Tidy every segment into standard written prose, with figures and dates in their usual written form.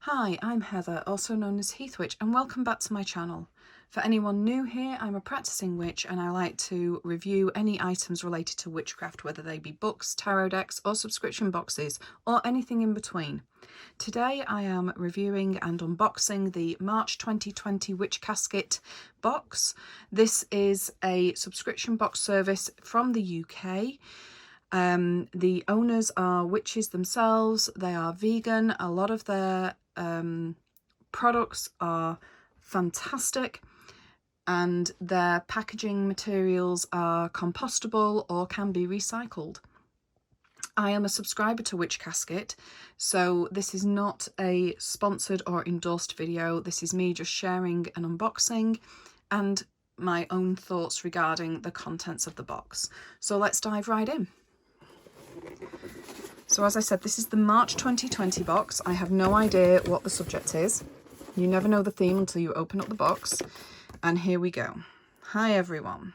Hi, I'm Heather, also known as Heathwitch, and welcome back to my channel. For anyone new here, I'm a practicing witch and I like to review any items related to witchcraft, whether they be books, tarot decks, or subscription boxes, or anything in between. Today I am reviewing and unboxing the March 2020 Witch Casket box. This is a subscription box service from the UK. The owners are witches themselves. They are vegan. A lot of their products are fantastic, and their packaging materials are compostable or can be recycled. I am a subscriber to Witch Casket, so this is not a sponsored or endorsed video. This is me just sharing an unboxing and my own thoughts regarding the contents of the box. So let's dive right in. So as I said, this is the March 2020 box. I have no idea what the subject is. You never know the theme until you open up the box. And here we go. Hi everyone.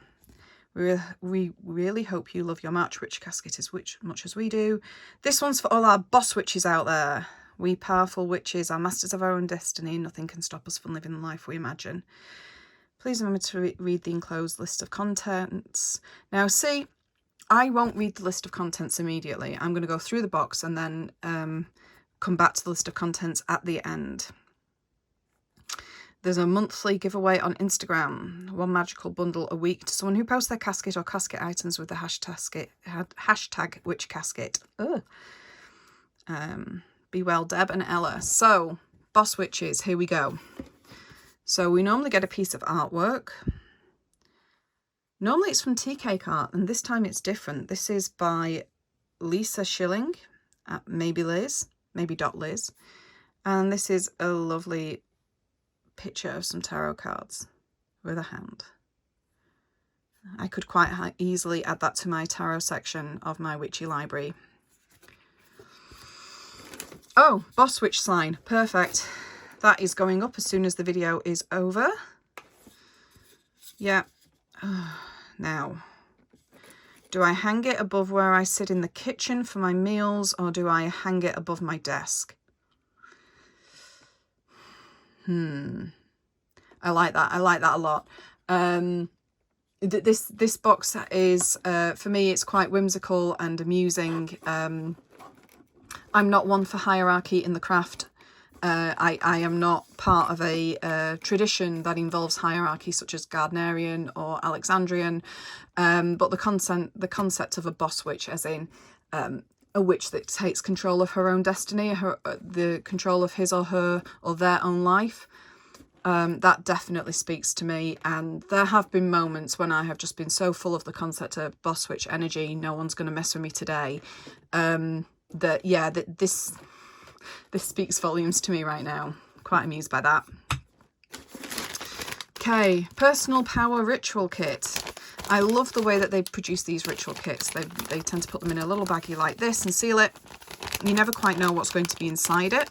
We really hope you love your March Witch Casket as much as we do. This one's for all our boss witches out there. We powerful witches are masters of our own destiny. Nothing can stop us from living the life we imagine. Please remember to read the enclosed list of contents. Now see, I won't read the list of contents immediately. I'm going to go through the box and then come back to the list of contents at the end. There's a monthly giveaway on Instagram, one magical bundle a week to someone who posts their casket or casket items with the hashtag Witch Casket. Be well, Deb and Ella. So, boss witches, here we go. So we normally get a piece of artwork. Normally it's from Tea Cake Art, and this time it's different. This is by Lisa Schilling at maybe Liz. And this is a lovely picture of some tarot cards with a hand. I could quite easily add that to my tarot section of my witchy library. Oh, boss witch sign. Perfect. That is going up as soon as the video is over. Yeah. Now, do I hang it above where I sit in the kitchen for my meals, or do I hang it above my desk? I like that. I like that a lot. This box is, for me, it's quite whimsical and amusing. I'm not one for hierarchy in the craft. I am not part of a tradition that involves hierarchy such as Gardnerian or Alexandrian, but the concept of a boss witch, as in a witch that takes control of her own destiny, the control of his or her or their own life, that definitely speaks to me. And there have been moments when I have just been so full of the concept of boss witch energy, no one's going to mess with me today, that yeah, this speaks volumes to me right now. Quite amused by that. Okay, personal power ritual kit. I love the way that they produce these ritual kits. They tend to put them in a little baggie like this and seal it. You never quite know what's going to be inside it.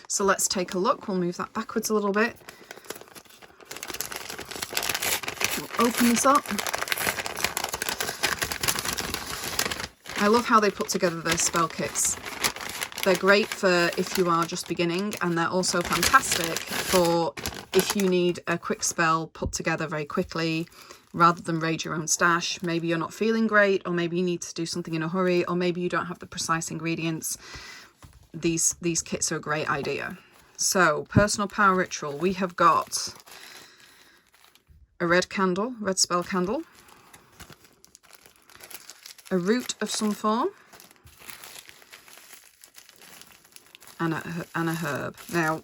So let's take a look. We'll move that backwards a little bit. We'll open this up. I love how they put together their spell kits. They're great for if you are just beginning, and they're also fantastic for if you need a quick spell put together very quickly rather than raid your own stash. Maybe you're not feeling great, or maybe you need to do something in a hurry, or maybe you don't have the precise ingredients. These kits are a great idea. So, personal power ritual. We have got a red spell candle, a root of some form, and a herb. Now,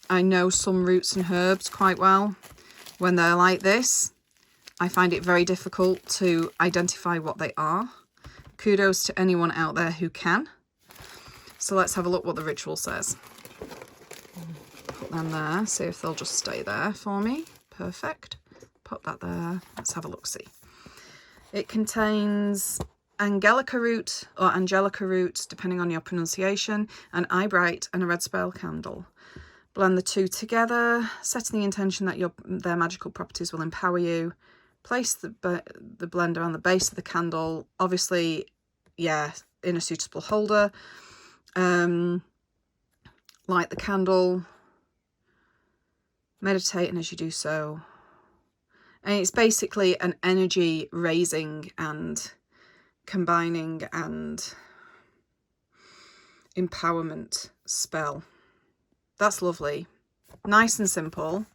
I know some roots and herbs quite well. When they're like this, I find it very difficult to identify what they are. Kudos to anyone out there who can. So let's have a look what the ritual says. Put them there, see if they'll just stay there for me. Perfect. Pop that there. Let's have a look-see. It contains Angelica root or Angelica root, depending on your pronunciation, an eyebright and a red spell candle. Blend the two together, setting the intention that their magical properties will empower you. Place the blender on the base of the candle. Obviously, yeah, in a suitable holder. Light the candle, meditating as you do so. And it's basically an energy raising and combining and empowerment spell. That's lovely. Nice and simple.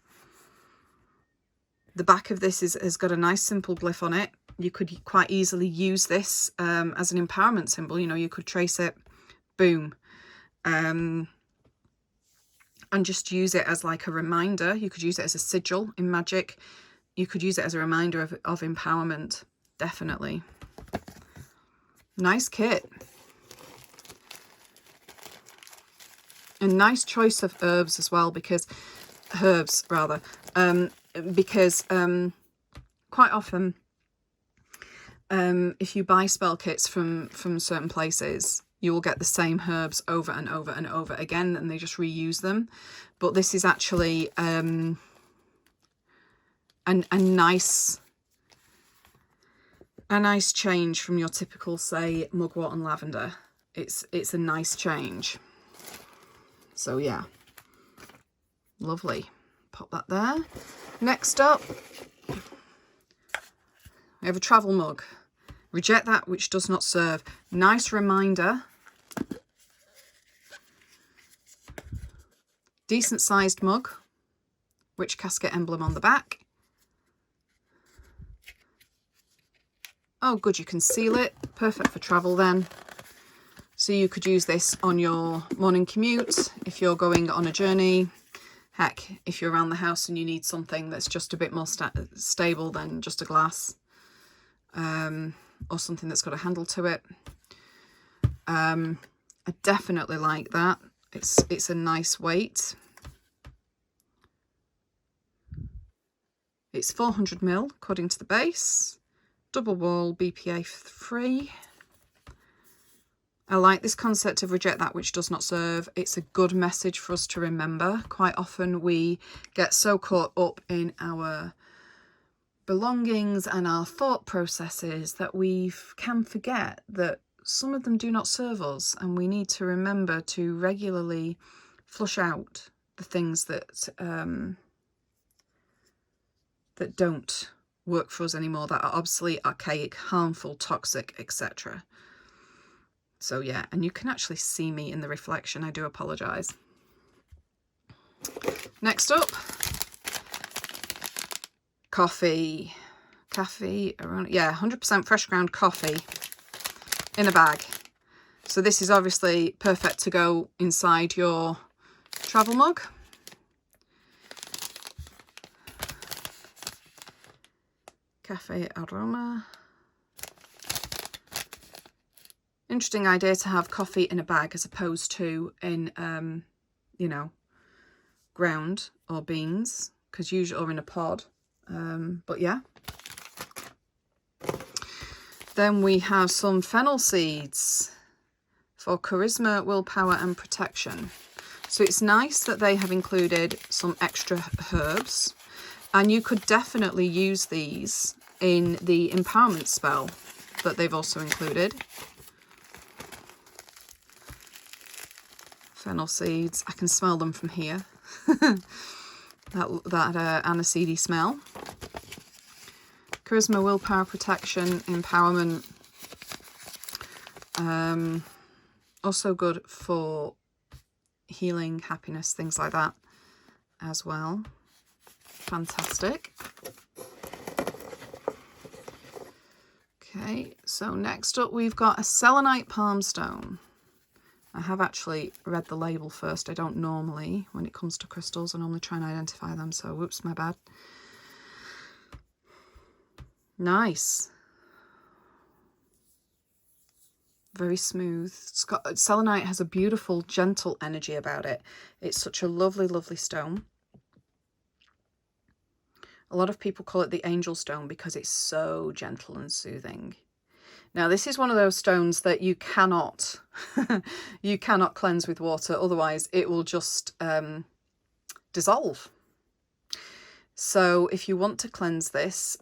The back of this has got a nice simple glyph on it. You could quite easily use this as an empowerment symbol. You know, you could trace it, boom. And just use it as like a reminder. You could use it as a sigil in magic. You could use it as a reminder of empowerment, definitely. Nice kit. A nice choice of herbs as well, because quite often if you buy spell kits from certain places, you will get the same herbs over and over and over again, and they just reuse them. But this is actually a nice change from your typical, say, mugwort and lavender. It's a nice change. So yeah, lovely. Pop that there. Next up, we have a travel mug. Reject that which does not serve. Nice reminder. Decent sized mug. Witch Casket emblem on the back. Oh good, you can seal it. Perfect for travel then. So you could use this on your morning commute if you're going on a journey. Heck, if you're around the house and you need something that's just a bit more stable than just a glass, or something that's got a handle to it. I definitely like that. It's a nice weight. It's 400ml according to the base. Double wall, BPA free. I like this concept of reject that which does not serve. It's a good message for us to remember. Quite often we get so caught up in our belongings and our thought processes that we can forget that some of them do not serve us, and we need to remember to regularly flush out the things that that don't work for us anymore, that are obsolete, archaic, harmful, toxic, etc. So yeah, and you can actually see me in the reflection. I do apologise. Next up, coffee. Coffee, around, yeah, 100% fresh ground coffee in a bag. So this is obviously perfect to go inside your travel mug. Cafe aroma. Interesting idea to have coffee in a bag as opposed to in, you know, ground or beans, because usually, or in a pod. But yeah. Then we have some fennel seeds for charisma, willpower and protection. So it's nice that they have included some extra herbs, and you could definitely use these in the empowerment spell that they've also included. Fennel seeds, I can smell them from here. that aniseedy smell. Charisma, willpower, protection, empowerment. Also good for healing, happiness, things like that as well. Fantastic. Okay, so next up we've got a selenite palm stone. I have actually read the label first. I don't normally, when it comes to crystals, I normally try and identify them, so whoops, my bad. Nice. Very smooth. Selenite has a beautiful, gentle energy about it. It's such a lovely, lovely stone. A lot of people call it the angel stone because it's so gentle and soothing. Now, this is one of those stones that you cannot, you cannot cleanse with water, otherwise it will just dissolve. So if you want to cleanse this,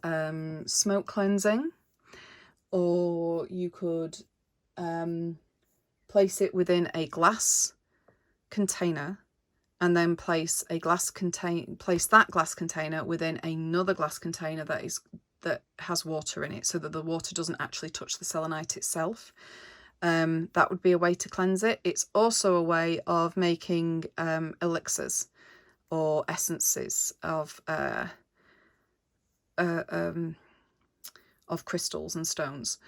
smoke cleansing, or you could place it within a glass container, and then place that glass container within another glass container that has water in it, so that the water doesn't actually touch the selenite itself. That would be a way to cleanse it. It's also a way of making elixirs or essences of crystals and stones.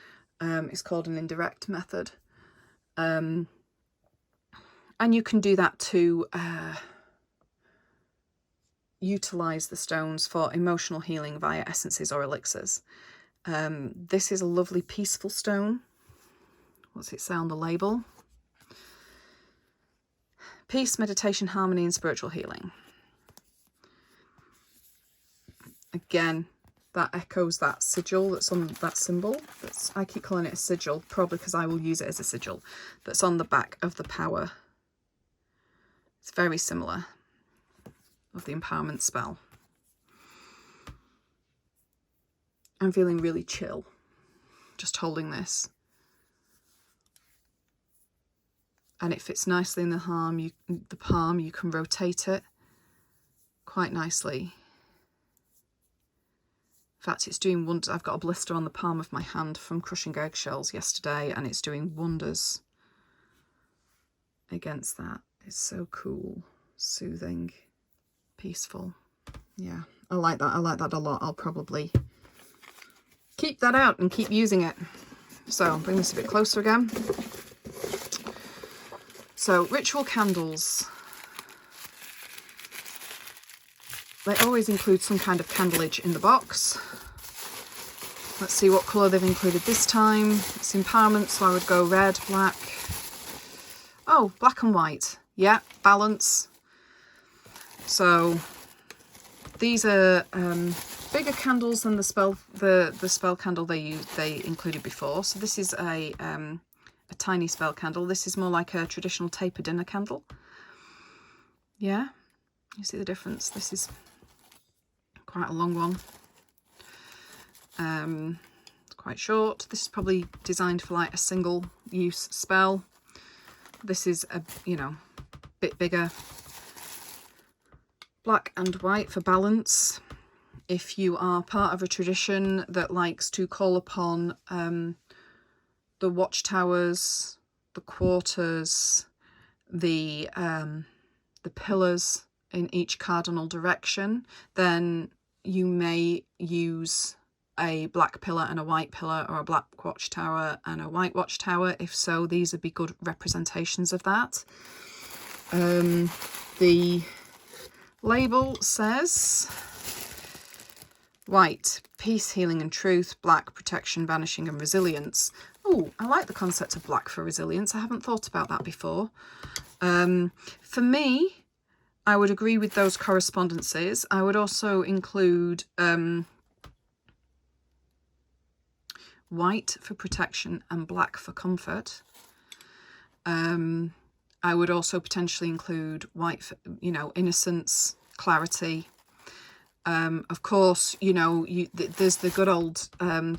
It's called an indirect method. And you can do that to utilize the stones for emotional healing via essences or elixirs. This is a lovely peaceful stone. What's it say on the label? Peace, meditation, harmony, and spiritual healing. Again, that echoes that sigil that's on that symbol. I keep calling it a sigil, probably because I will use it as a sigil, that's on the back of the power. It's very similar of the empowerment spell. I'm feeling really chill just holding this. And it fits nicely in the palm. You can rotate it quite nicely. In fact, it's doing wonders. I've got a blister on the palm of my hand from crushing eggshells yesterday, and it's doing wonders against that. It's so cool, soothing, peaceful. Yeah, I like that. I like that a lot. I'll probably keep that out and keep using it. So bring this a bit closer again. So ritual candles. They always include some kind of candleage in the box. Let's see what colour they've included this time. It's empowerment, so I would go red, black. Oh, black and white. Yeah, balance. So these are bigger candles than the spell candle they included before. So this is a tiny spell candle. This is more like a traditional taper dinner candle. Yeah, you see the difference. This is quite a long one. It's quite short. This is probably designed for like a single use spell. This is a bit bigger. Black and white for balance. If you are part of a tradition that likes to call upon the watchtowers, the quarters, the pillars in each cardinal direction, then you may use a black pillar and a white pillar, or a black watchtower and a white watchtower. If so, these would be good representations of that. The label says white, peace, healing and truth. Black, protection, vanishing and resilience. Oh, I like the concept of black for resilience. I haven't thought about that before. For me, I would agree with those correspondences. I would also include white for protection and black for comfort. I would also potentially include white for, innocence, clarity. Of course, there's the good old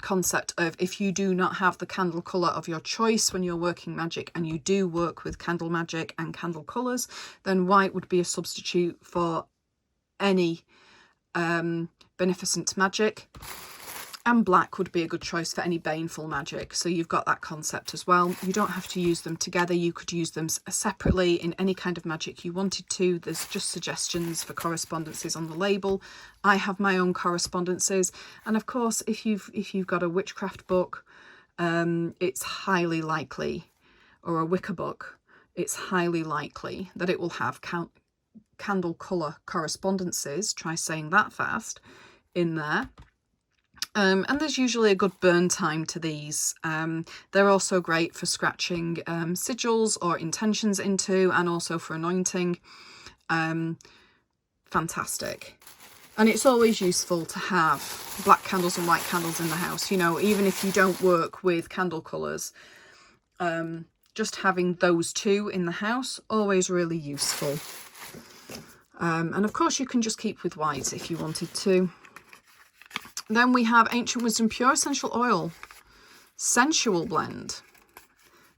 concept of, if you do not have the candle colour of your choice when you're working magic, and you do work with candle magic and candle colours, then white would be a substitute for any beneficent magic. And black would be a good choice for any baneful magic. So you've got that concept as well. You don't have to use them together. You could use them separately in any kind of magic you wanted to. There's just suggestions for correspondences on the label. I have my own correspondences. And of course, if you've got a witchcraft book, it's highly likely, or a Wicca book, it's highly likely that it will have candle colour correspondences, try saying that fast, in there. And there's usually a good burn time to these. They're also great for scratching sigils or intentions into, and also for anointing. Fantastic. And it's always useful to have black candles and white candles in the house, even if you don't work with candle colours. Just having those two in the house, always really useful. And of course you can just keep with white if you wanted to. Then we have Ancient Wisdom Pure Essential Oil, Sensual Blend.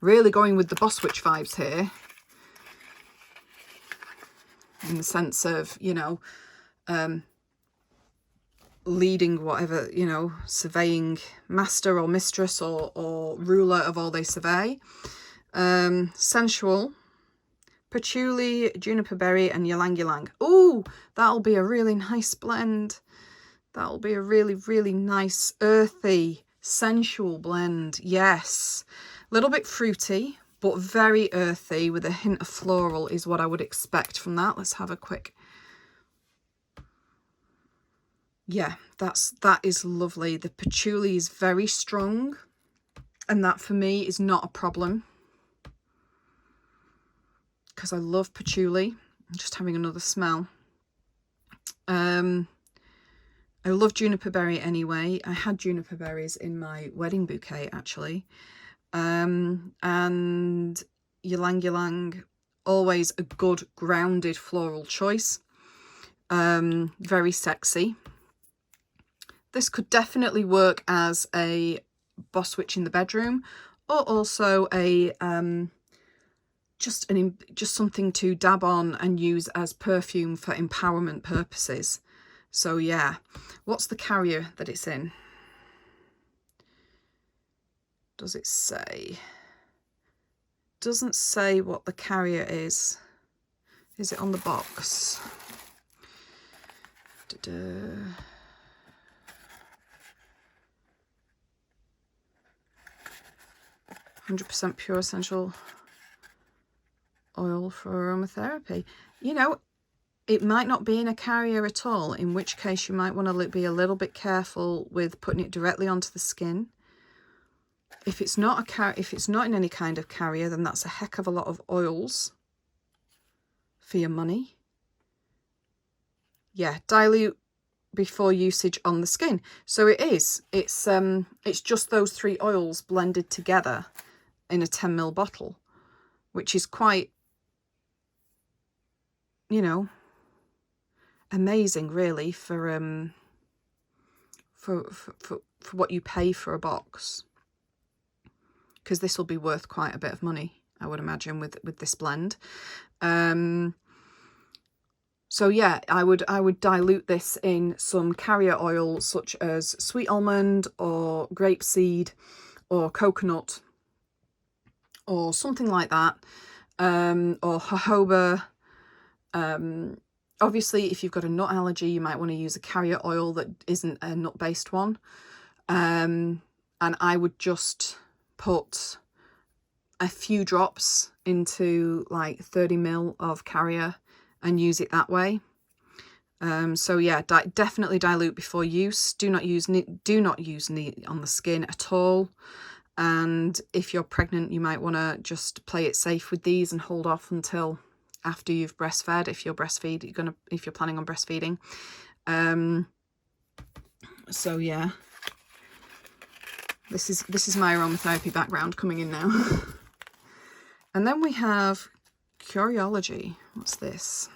Really going with the Boss Witch vibes here. In the sense of, you know, leading whatever, you know, surveying master or mistress or ruler of all they survey. Sensual, patchouli, juniper berry and ylang ylang. Ooh, that'll be a really nice blend. That'll be a really, really nice earthy, sensual blend. Yes. A little bit fruity, but very earthy with a hint of floral is what I would expect from that. Let's have a quick... Yeah, that is lovely. The patchouli is very strong, and that for me is not a problem because I love patchouli. I'm just having another smell. I love juniper berry anyway. I had juniper berries in my wedding bouquet actually. And ylang ylang, always a good grounded floral choice. Very sexy. This could definitely work as a Boss Witch in the bedroom, or also a just something to dab on and use as perfume for empowerment purposes. So yeah, what's the carrier that it's in? Does it say? Doesn't say what the carrier is. Is it on the box? 100% pure essential oil for aromatherapy. You know, it might not be in a carrier at all, in which case you might want to be a little bit careful with putting it directly onto the skin. If it's not in any kind of carrier, then that's a heck of a lot of oils for your money. Yeah, dilute before usage on the skin. So it is. It's just those 3 oils blended together in a 10 ml bottle, which is quite, you know, amazing really for what you pay for a box, because this will be worth quite a bit of money, I would imagine, with this blend. So yeah, I would dilute this in some carrier oil such as sweet almond or grapeseed or coconut or something like that, or jojoba. Obviously, if you've got a nut allergy, you might want to use a carrier oil that isn't a nut-based one. And I would just put a few drops into like 30 ml of carrier and use it that way. So yeah, definitely dilute before use. Do not use neat on the skin at all. And if you're pregnant, you might want to just play it safe with these and hold off until after you've breastfed, if you're planning on breastfeeding. So yeah, this is my aromatherapy background coming in now. And then we have Curiology. What's this?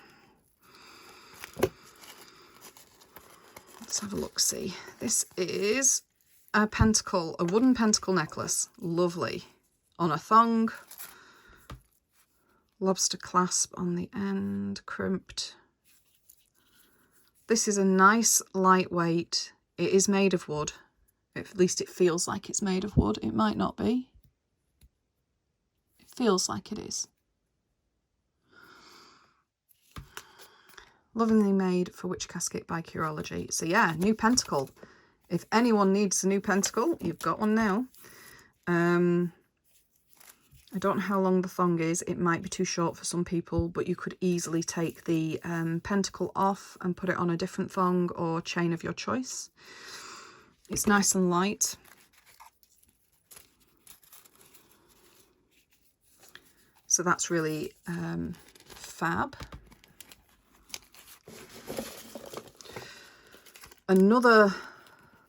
Let's have a look, see. This is a pentacle, a wooden pentacle necklace. Lovely. On a thong. Lobster clasp on the end, crimped. This is a nice lightweight. It is made of wood. At least it feels like it's made of wood. It might not be. It feels like it is. Lovingly made for Witch Casket by Curiology. So yeah, new pentacle. If anyone needs a new pentacle, you've got one now. I don't know how long the thong is. It might be too short for some people, but you could easily take the pentacle off and put it on a different thong or chain of your choice. It's nice and light. So that's really fab. Another,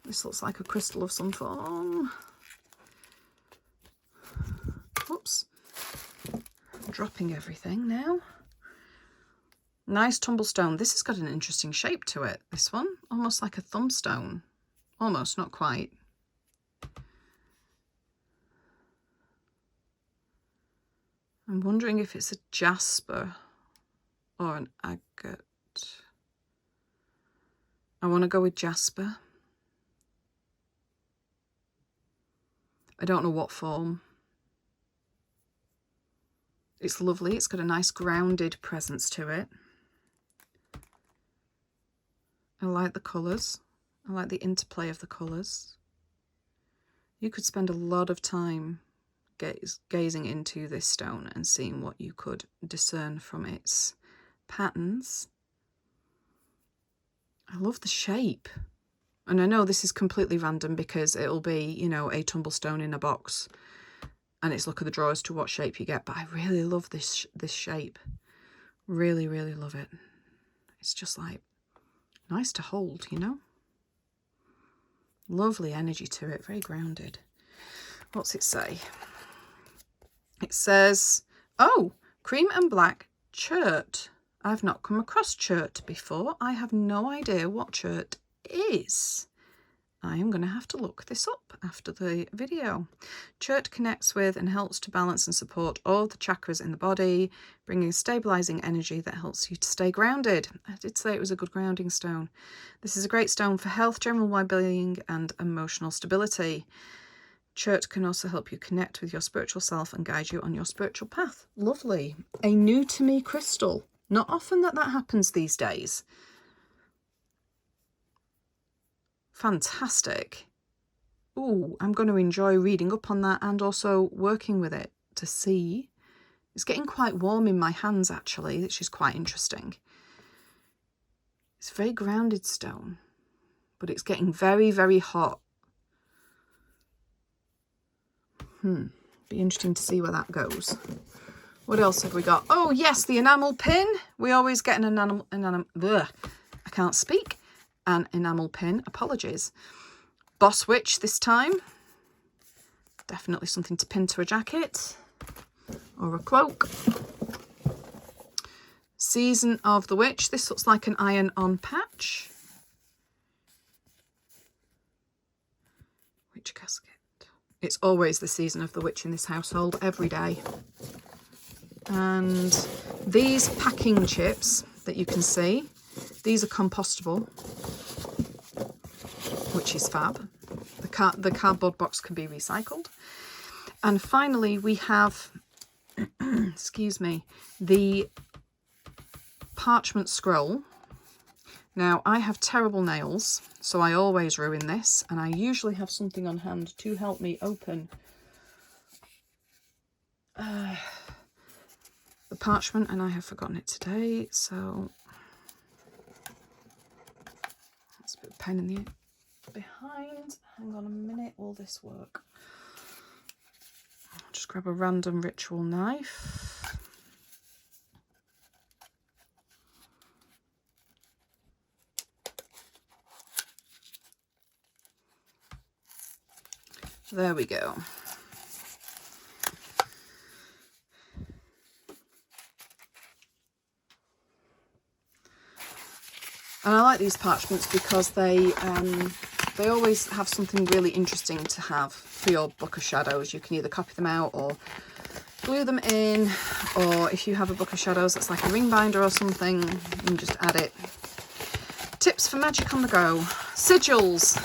this looks like a crystal of some form. Whoops, I'm dropping everything now. Nice tumblestone. This has got an interesting shape to it, this one. Almost like a thumbstone. Almost, not quite. I'm wondering if it's a jasper or an agate. I want to go with jasper. I don't know what form. It's lovely. It's got a nice grounded presence to it. I like the colours. I like the interplay of the colours. You could spend a lot of time gazing into this stone and seeing what you could discern from its patterns. I love the shape. And I know this is completely random because it'll be, you know, a tumblestone in a box and it's luck of the draw as to what shape you get, but I really love this shape. Really, really love it. It's just like nice to hold, you know? Lovely energy to it, very grounded. What's it say? It says, oh, cream and black chert. I've not come across chert before. I have no idea what chert is. I am going to have to look this up after the video. Chert connects with and helps to balance and support all the chakras in the body, bringing stabilizing energy that helps you to stay grounded. I did say it was a good grounding stone. This is a great stone for health, general well-being and emotional stability. Chert can also help you connect with your spiritual self and guide you on your spiritual path. Lovely. A new to me crystal. Not often that happens these days. Fantastic. Ooh, I'm going to enjoy reading up on that and also working with it to see. It's getting quite warm in my hands actually, which is quite interesting. It's a very grounded stone, but it's getting very, very hot. Be interesting to see where that goes. What else have we got? Oh yes, the enamel pin. We always get an enamel I can't speak. An enamel pin, apologies. Boss Witch this time. Definitely something to pin to a jacket or a cloak. Season of the Witch. This looks like an iron-on patch. Witch Casket. It's always the season of the witch in this household, every day. And these packing chips that you can see, these are compostable, which is fab. The cardboard box can be recycled. And finally, we have, excuse me, the parchment scroll. Now, I have terrible nails, so I always ruin this, and I usually have something on hand to help me open the parchment, and I have forgotten it today, so let's put a pen in the behind. Hang on a minute, will this work? I'll just grab a random ritual knife. There we go. And I like these parchments because they always have something really interesting to have for your book of shadows. You can either copy them out or glue them in, or if you have a book of shadows that's like a ring binder or something, you can just add it. Tips for magic on the go. Sigils,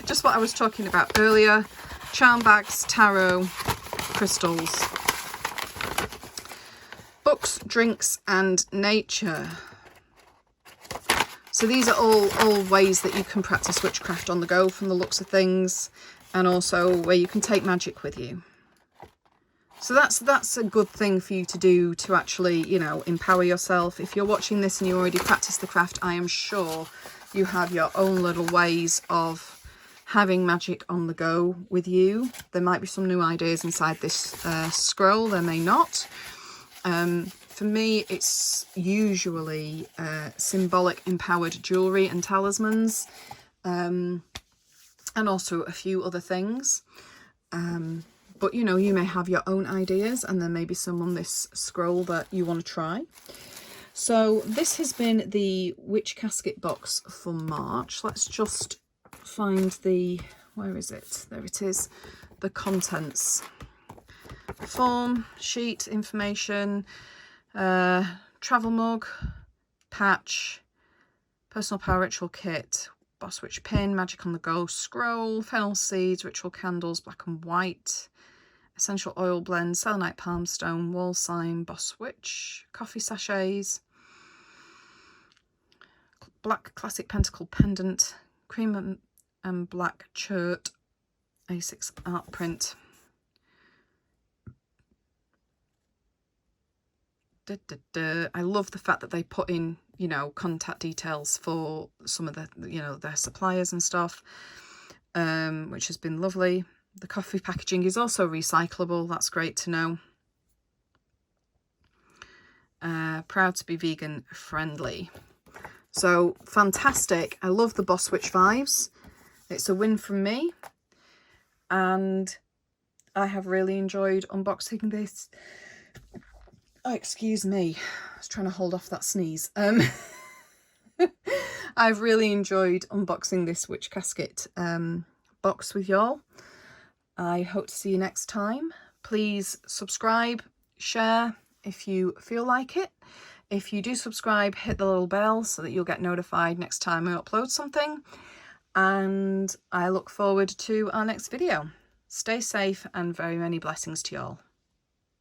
just what I was talking about earlier. Charm bags, tarot, crystals. Books, drinks and nature. So these are all ways that you can practice witchcraft on the go from the looks of things, and also where you can take magic with you. So that's a good thing for you to do to actually, you know, empower yourself. If you're watching this and you already practice the craft, I am sure you have your own little ways of having magic on the go with you. There might be some new ideas inside this scroll, there may not. For me, it's usually symbolic empowered jewellery and talismans, and also a few other things. But, you know, you may have your own ideas, and there may be some on this scroll that you want to try. So this has been the Witch Casket box for March. Let's just find the, where is it? There it is, the contents form sheet information, travel mug, patch, personal power ritual kit, boss witch pin, magic on the go scroll, fennel seeds, ritual candles, black and white, essential oil blend, selenite palm stone, wall sign, boss witch, coffee sachets, black classic pentacle pendant, cream and black chert, A6 art print. I love the fact that they put in, you know, contact details for some of the, you know, their suppliers and stuff, which has been lovely. The coffee packaging is also recyclable. That's great to know. Proud to be vegan friendly. So fantastic. I love the Boss Witch vibes. It's a win from me. And I have really enjoyed unboxing this. Oh, excuse me. I was trying to hold off that sneeze. I've really enjoyed unboxing this Witch Casket box with y'all. I hope to see you next time. Please subscribe, share if you feel like it. If you do subscribe, hit the little bell so that you'll get notified next time I upload something. And I look forward to our next video. Stay safe and very many blessings to y'all.